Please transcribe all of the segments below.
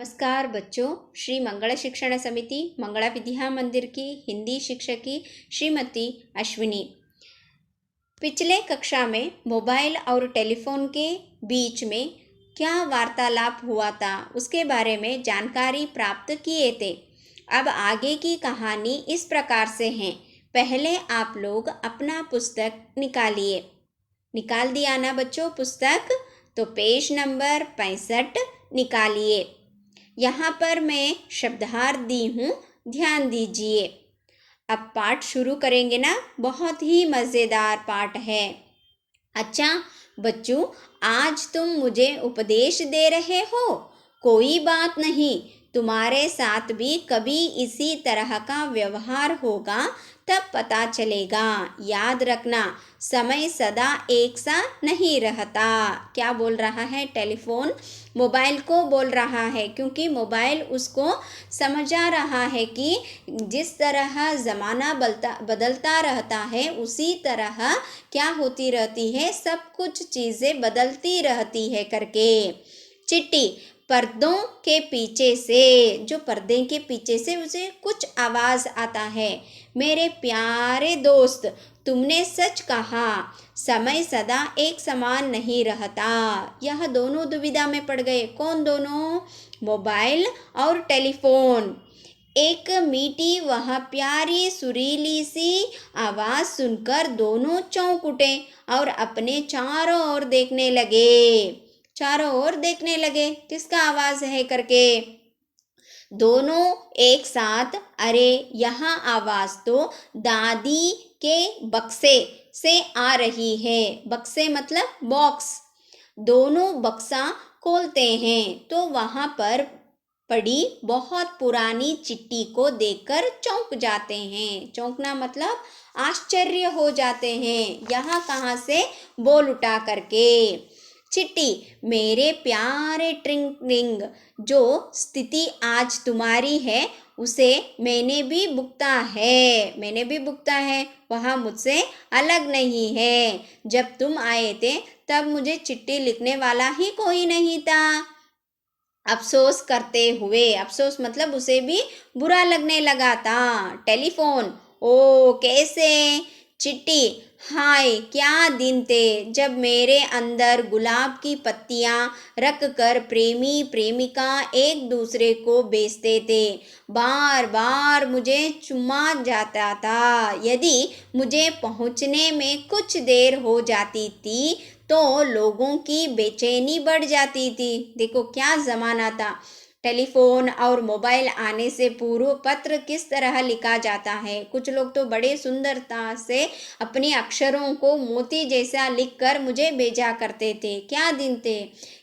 नमस्कार बच्चों। श्री मंगला शिक्षण समिति मंगला विद्या मंदिर की हिंदी शिक्षकी श्रीमती अश्विनी। पिछले कक्षा में मोबाइल और टेलीफोन के बीच में क्या वार्तालाप हुआ था उसके बारे में जानकारी प्राप्त किए थे। अब आगे की कहानी इस प्रकार से है। पहले आप लोग अपना पुस्तक निकाल दिया ना बच्चों पुस्तक? तो पेज नंबर 65 निकालिए। यहाँ पर मैं शब्दार्थ दी हूँ, ध्यान दीजिए। अब पाठ शुरू करेंगे ना, बहुत ही मज़ेदार पाठ है। अच्छा बच्चों, आज तुम मुझे उपदेश दे रहे हो, कोई बात नहीं, तुम्हारे साथ भी कभी इसी तरह का व्यवहार होगा, तब पता चलेगा। याद रखना, समय सदा एक सा नहीं रहता। क्या बोल रहा है? टेलीफोन मोबाइल को बोल रहा है, क्योंकि मोबाइल उसको समझा रहा है कि जिस तरह ज़माना बदलता रहता है उसी तरह क्या होती रहती है, सब कुछ चीज़ें बदलती रहती है करके। चिट्ठी पर्दों के पीछे से, जो पर्दे के पीछे से उसे कुछ आवाज़ आता है। मेरे प्यारे दोस्त, तुमने सच कहा, समय सदा एक समान नहीं रहता। यह दोनों दुविधा में पड़ गए। कौन दोनों? मोबाइल और टेलीफोन। एक मीठी वह प्यारी सुरीली सी आवाज़ सुनकर दोनों चौंक उठे और अपने चारों ओर देखने लगे। किसका आवाज़ है करके। दोनों एक साथ, अरे यहाँ आवाज़ तो दादी के बक्से से आ रही है। बक्से मतलब बॉक्स। दोनों बक्सा खोलते हैं तो वहाँ पर पड़ी बहुत पुरानी चिट्ठी को देखकर चौंक जाते हैं। चौंकना मतलब आश्चर्य हो जाते हैं। यहाँ कहाँ से? बोल उठा करके। चिट्ठी, मेरे प्यारे ट्रिंग, जो स्थिति आज तुम्हारी है उसे मैंने भी भुगता है। वह मुझसे अलग नहीं है। जब तुम आए थे तब मुझे चिट्ठी लिखने वाला ही कोई नहीं था। अफसोस करते हुए, अफसोस मतलब उसे भी बुरा लगने लगा था। टेलीफोन, ओ कैसे? चिट्ठी, हाय क्या दिन थे जब मेरे अंदर गुलाब की पत्तियां रख कर प्रेमी प्रेमिका एक दूसरे को बेचते थे। बार बार मुझे चुमा जाता था। यदि मुझे पहुंचने में कुछ देर हो जाती थी तो लोगों की बेचैनी बढ़ जाती थी। देखो क्या ज़माना था। टेलीफोन और मोबाइल आने से पूर्व पत्र किस तरह लिखा जाता है। कुछ लोग तो बड़े सुंदरता से अपने अक्षरों को मोती जैसा लिखकर मुझे भेजा करते थे। क्या दिन थे।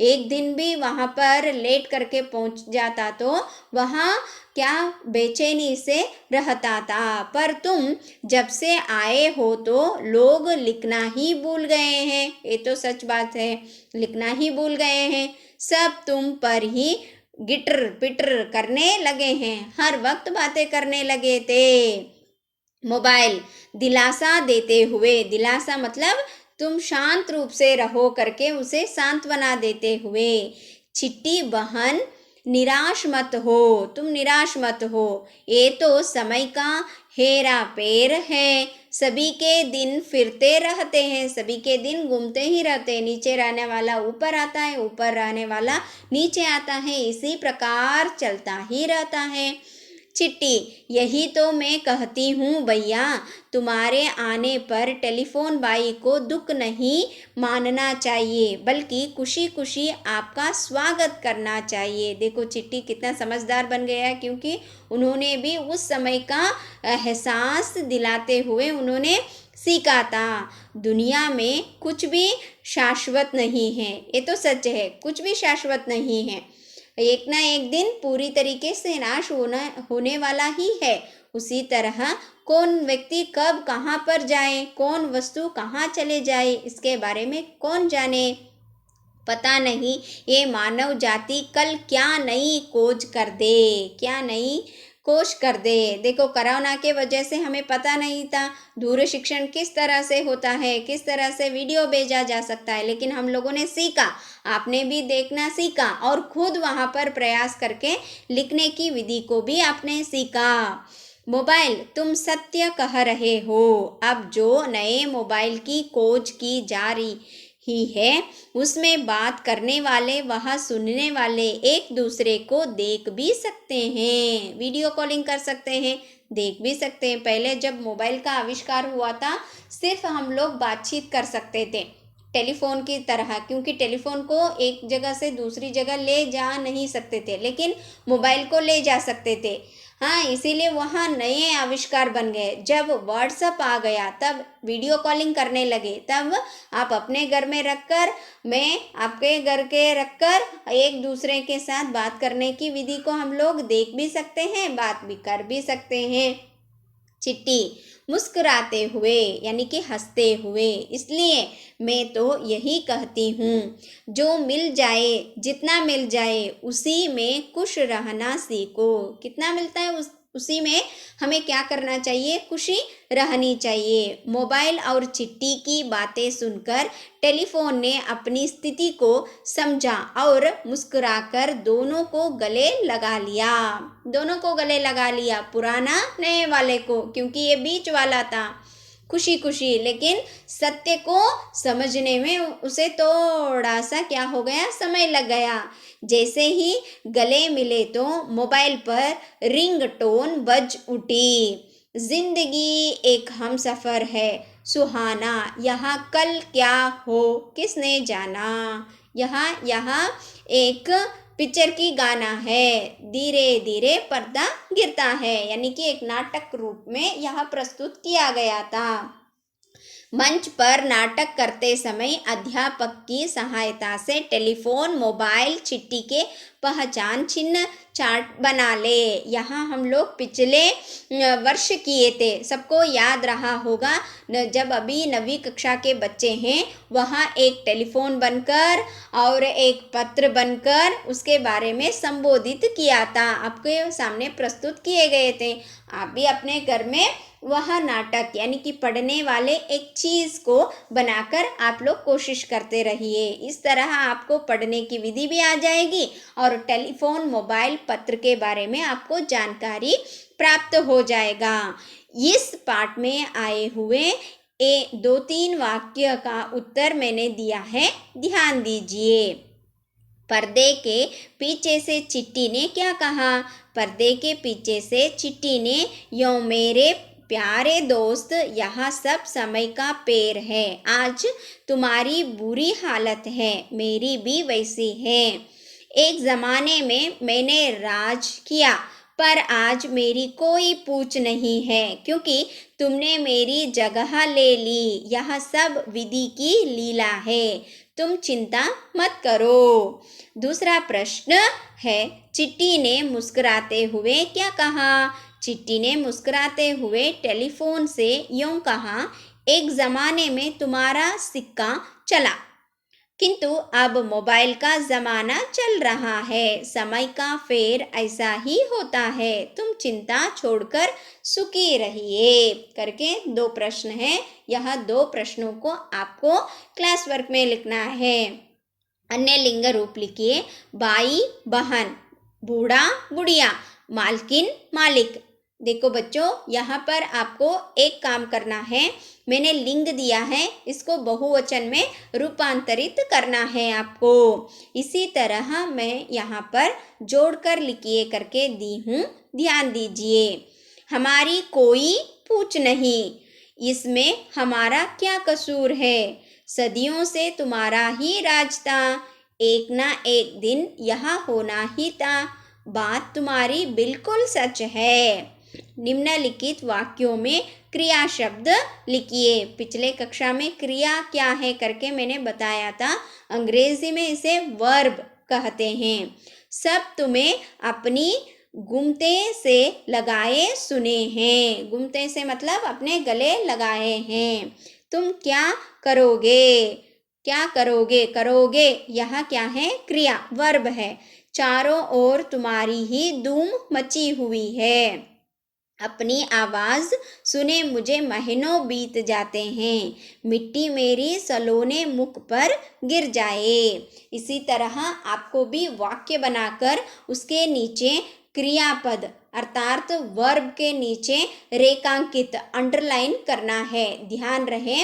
एक दिन भी वहाँ पर लेट करके पहुँच जाता तो वहाँ क्या बेचैनी से रहता था। पर तुम जब से आए हो तो लोग लिखना ही भूल गए हैं। ये तो सच बात है, लिखना ही भूल गए हैं। सब तुम पर ही गिटर पिटर करने लगे हैं, हर वक्त बातें करने लगे थे। मोबाइल दिलासा देते हुए, दिलासा मतलब तुम शांत रूप से रहो करके उसे सांत्वना देते हुए। चिट्ठी बहन, निराश मत हो, तुम निराश मत हो। ये तो समय का हेरा फेर है। सभी के दिन फिरते रहते हैं, सभी के दिन घूमते ही रहते हैं। नीचे रहने वाला ऊपर आता है, ऊपर रहने वाला नीचे आता है, इसी प्रकार चलता ही रहता है। चिट्ठी, यही तो मैं कहती हूँ भैया, तुम्हारे आने पर टेलीफोन बाई को दुख नहीं मानना चाहिए, बल्कि खुशी खुशी आपका स्वागत करना चाहिए। देखो चिट्ठी कितना समझदार बन गया है, क्योंकि उन्होंने भी उस समय का एहसास दिलाते हुए उन्होंने सीखा था। दुनिया में कुछ भी शाश्वत नहीं है, ये तो सच है, कुछ भी शाश्वत नहीं है। एक ना एक दिन पूरी तरीके से नाश होने वाला ही है। उसी तरह कौन व्यक्ति कब कहाँ पर जाए, कौन वस्तु कहाँ चले जाए, इसके बारे में कौन जाने। पता नहीं ये मानव जाति कल क्या नई कोश कर दे। देखो कोरोना के वजह से हमें पता नहीं था दूर शिक्षण किस तरह से होता है, किस तरह से वीडियो भेजा जा सकता है, लेकिन हम लोगों ने सीखा, आपने भी देखना सीखा और खुद वहाँ पर प्रयास करके लिखने की विधि को भी आपने सीखा। मोबाइल तुम सत्य कह रहे हो। अब जो नए मोबाइल की खोज की जा रही ही है उसमें बात करने वाले वहाँ सुनने वाले एक दूसरे को देख भी सकते हैं, वीडियो कॉलिंग कर सकते हैं, देख भी सकते हैं। पहले जब मोबाइल का आविष्कार हुआ था सिर्फ हम लोग बातचीत कर सकते थे टेलीफोन की तरह, क्योंकि टेलीफोन को एक जगह से दूसरी जगह ले जा नहीं सकते थे, लेकिन मोबाइल को ले जा सकते थे। हाँ, इसीलिए वहाँ नए आविष्कार बन गए। जब व्हाट्सअप आ गया तब वीडियो कॉलिंग करने लगे, तब आप अपने घर में रखकर, मैं आपके घर के रखकर एक दूसरे के साथ बात करने की विधि को हम लोग देख भी सकते हैं, बात भी कर भी सकते हैं। चिट्ठी मुस्कुराते हुए यानी कि हंसते हुए, इसलिए मैं तो यही कहती हूँ जो मिल जाए, जितना मिल जाए उसी में खुश रहना सीखो। कितना मिलता है उसी में हमें क्या करना चाहिए, खुशी रहनी चाहिए। मोबाइल और चिट्ठी की बातें सुनकर टेलीफोन ने अपनी स्थिति को समझा और मुस्कुराकर दोनों को गले लगा लिया। दोनों को गले लगा लिया, पुराना नए वाले को, क्योंकि ये बीच वाला था खुशी खुशी, लेकिन सत्य को समझने में उसे थोड़ा सा क्या हो गया, समय लग गया। जैसे ही गले मिले तो मोबाइल पर रिंगटोन बज उठी। जिंदगी एक हमसफर है सुहाना, यहाँ कल क्या हो किसने जाना। यहाँ एक पिक्चर की गाना है, धीरे धीरे पर्दा गिरता है, यानी कि एक नाटक रूप में यह प्रस्तुत किया गया था। मंच पर नाटक करते समय अध्यापक की सहायता से टेलीफोन, मोबाइल, चिट्ठी के पहचान चिन्ह चार्ट बना ले। यहाँ हम लोग पिछले वर्ष किए थे, सबको याद रहा होगा। जब अभी 9वीं कक्षा के बच्चे हैं वहाँ एक टेलीफोन बनकर और एक पत्र बनकर उसके बारे में संबोधित किया था, आपके सामने प्रस्तुत किए गए थे। आप भी अपने घर में वह नाटक यानी कि पढ़ने वाले एक चीज़ को बनाकर आप लोग कोशिश करते रहिए। इस तरह आपको पढ़ने की विधि भी आ जाएगी और टेलीफोन, मोबाइल, पत्र के बारे में आपको जानकारी प्राप्त हो जाएगा। इस पाठ में आए हुए 2-3 वाक्य का उत्तर मैंने दिया है, ध्यान दीजिए। पर्दे के पीछे से चिट्ठी ने क्या कहा? पर्दे के पीछे से चिट्ठी ने, यो मेरे प्यारे दोस्त, यहाँ सब समय का पेर है। आज तुम्हारी बुरी हालत है, मेरी भी वैसी है। एक ज़माने में मैंने राज किया, पर आज मेरी कोई पूछ नहीं है, क्योंकि तुमने मेरी जगह ले ली। यह सब विधि की लीला है, तुम चिंता मत करो। दूसरा प्रश्न है, चिट्ठी ने मुस्कुराते हुए क्या कहा? चिट्ठी ने मुस्कुराते हुए टेलीफोन से यूं कहा, एक ज़माने में तुम्हारा सिक्का चला, किंतु अब मोबाइल का ज़माना चल रहा है। समय का फेर ऐसा ही होता है, तुम चिंता छोड़कर सुखी रहिए। करके 2 प्रश्न हैं, यह 2 प्रश्नों को आपको क्लास वर्क में लिखना है। अन्य लिंग रूप लिखिए, भाई बहन, बूढ़ा बुढ़िया, मालकिन मालिक। देखो बच्चों, यहाँ पर आपको एक काम करना है, मैंने लिंग दिया है, इसको बहुवचन में रूपांतरित करना है आपको। इसी तरह मैं यहाँ पर जोड़कर लिखिए करके दी हूँ, ध्यान दीजिए। हमारी कोई पूछ नहीं, इसमें हमारा क्या कसूर है? सदियों से तुम्हारा ही राज था, एक ना एक दिन यहाँ होना ही था। बात तुम्हारी बिल्कुल सच है। निम्नलिखित वाक्यों में क्रिया शब्द लिखिए। पिछले कक्षा में क्रिया क्या है करके मैंने बताया था, अंग्रेजी में इसे वर्ब कहते हैं। सब तुम्हें अपनी गुमते से लगाए सुने हैं। गुमते से मतलब अपने गले लगाए हैं। तुम क्या करोगे? क्या करोगे? करोगे यह क्या है? क्रिया, वर्ब है। चारों ओर तुम्हारी ही धूम मची हुई है। अपनी आवाज़ सुने मुझे महीनों बीत जाते हैं, मिट्टी मेरी सलोने मुख पर गिर जाए। इसी तरह आपको भी वाक्य बनाकर उसके नीचे क्रियापद अर्थात वर्ब के नीचे रेखांकित अंडरलाइन करना है। ध्यान रहे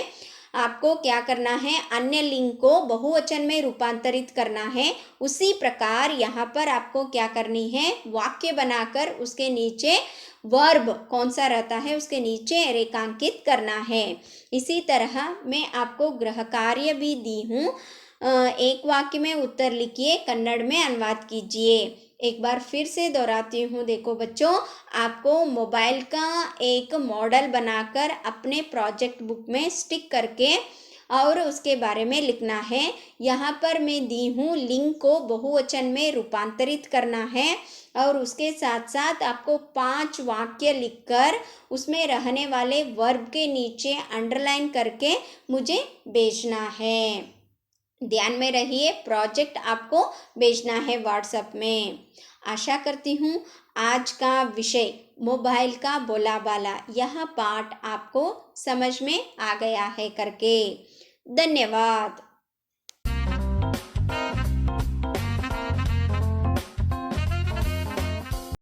आपको क्या करना है, अन्य लिंग को बहुवचन में रूपांतरित करना है। उसी प्रकार यहाँ पर आपको क्या करनी है, वाक्य बनाकर उसके नीचे वर्ब कौन सा रहता है उसके नीचे रेखांकित करना है। इसी तरह मैं आपको गृह कार्य भी दी हूँ। एक वाक्य में उत्तर लिखिए, कन्नड़ में अनुवाद कीजिए। एक बार फिर से दोहराती हूँ। देखो बच्चों, आपको मोबाइल का एक मॉडल बनाकर अपने प्रोजेक्ट बुक में स्टिक करके और उसके बारे में लिखना है। यहाँ पर मैं दी हूँ लिंग को बहुवचन में रूपांतरित करना है और उसके साथ साथ आपको 5 वाक्य लिखकर उसमें रहने वाले वर्ब के नीचे अंडरलाइन करके मुझे भेजना है। ध्यान में रहिए, प्रोजेक्ट आपको भेजना है व्हाट्सएप में। आशा करती हूँ आज का विषय मोबाइल का बोलाबाला यह पाठ आपको समझ में आ गया है करके। धन्यवाद।